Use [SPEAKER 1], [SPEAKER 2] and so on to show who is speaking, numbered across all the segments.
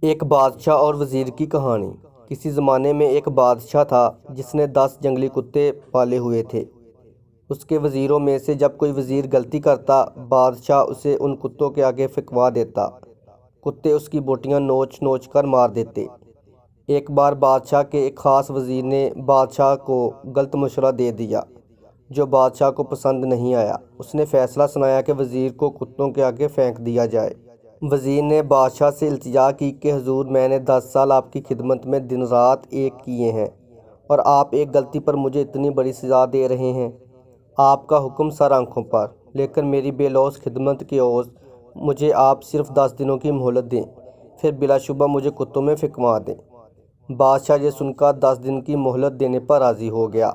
[SPEAKER 1] ایک بادشاہ اور وزیر کی کہانی۔ کسی زمانے میں ایک بادشاہ تھا جس نے 10 جنگلی کتے پالے ہوئے تھے۔ اس کے وزیروں میں سے جب کوئی وزیر غلطی کرتا، بادشاہ اسے ان کتوں کے آگے پھینکوا دیتا۔ کتے اس کی بوٹیاں نوچ نوچ کر مار دیتے۔ ایک بار بادشاہ کے ایک خاص وزیر نے بادشاہ کو غلط مشورہ دے دیا جو بادشاہ کو پسند نہیں آیا۔ اس نے فیصلہ سنایا کہ وزیر کو کتوں کے آگے پھینک دیا جائے۔ وزیر نے بادشاہ سے التجا کی کہ حضور، میں نے 10 سال آپ کی خدمت میں دن رات ایک کیے ہیں اور آپ ایک غلطی پر مجھے اتنی بڑی سزا دے رہے ہیں۔ آپ کا حکم سر آنکھوں پر، لیکن میری بے لوث خدمت کے عوض مجھے آپ صرف 10 دنوں کی مہلت دیں، پھر بلا شبہ مجھے کتوں میں پھینکوا دیں۔ بادشاہ یہ سن کر 10 دن کی مہلت دینے پر راضی ہو گیا۔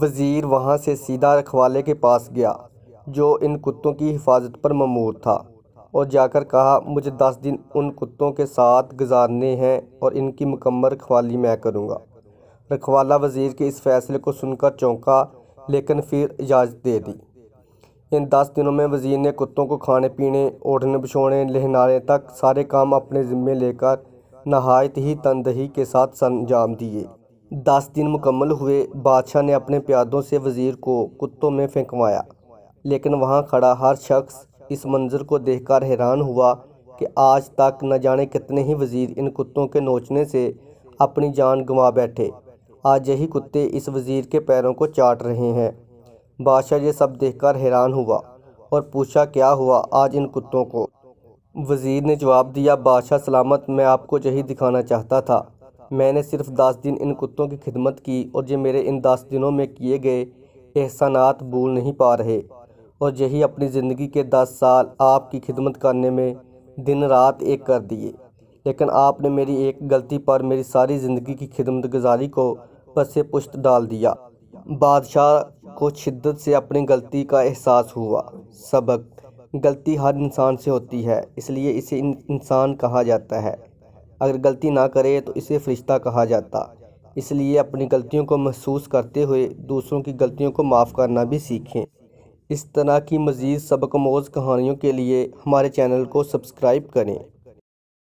[SPEAKER 1] وزیر وہاں سے سیدھا رکھوالے کے پاس گیا جو ان کتوں کی حفاظت پر مامور تھا، اور جا کر کہا، مجھے 10 دن ان کتوں کے ساتھ گزارنے ہیں اور ان کی مکمل رکھوالی میں کروں گا۔ رکھوالا وزیر کے اس فیصلے کو سن کر چونکا، لیکن پھر اجازت دے دی۔ ان 10 دنوں میں وزیر نے کتوں کو کھانے پینے، اوڑھنے بچھونے، نہلانے تک سارے کام اپنے ذمے لے کر نہایت ہی تندہی کے ساتھ انجام دیے۔ 10 دن مکمل ہوئے۔ بادشاہ نے اپنے پیادوں سے وزیر کو کتوں میں پھینکوایا، لیکن وہاں کھڑا ہر شخص اس منظر کو دیکھ کر حیران ہوا کہ آج تک نہ جانے کتنے ہی وزیر ان کتوں کے نوچنے سے اپنی جان گنوا بیٹھے۔ آج یہی کتے اس وزیر کے پیروں کو چاٹ رہے ہیں۔ بادشاہ یہ سب دیکھ کر حیران ہوا اور پوچھا، کیا ہوا آج ان کتوں کو؟ وزیر نے جواب دیا، بادشاہ سلامت، میں آپ کو یہی دکھانا چاہتا تھا۔ میں نے صرف 10 دن ان کتوں کی خدمت کی اور یہ میرے ان 10 دنوں میں کیے گئے احسانات بھول نہیں پا رہے، اور یہی اپنی زندگی کے 10 سال آپ کی خدمت کرنے میں دن رات ایک کر دیے، لیکن آپ نے میری ایک غلطی پر میری ساری زندگی کی خدمت گزاری کو پس پشت ڈال دیا۔ بادشاہ کو شدت سے اپنی غلطی کا احساس ہوا۔ سبق: غلطی ہر انسان سے ہوتی ہے، اس لیے اسے انسان کہا جاتا ہے۔ اگر غلطی نہ کرے تو اسے فرشتہ کہا جاتا۔ اس لیے اپنی غلطیوں کو محسوس کرتے ہوئے دوسروں کی غلطیوں کو معاف کرنا بھی سیکھیں۔ اس طرح کی مزید سبق آموز کہانیوں کے لیے ہمارے چینل کو سبسکرائب کریں۔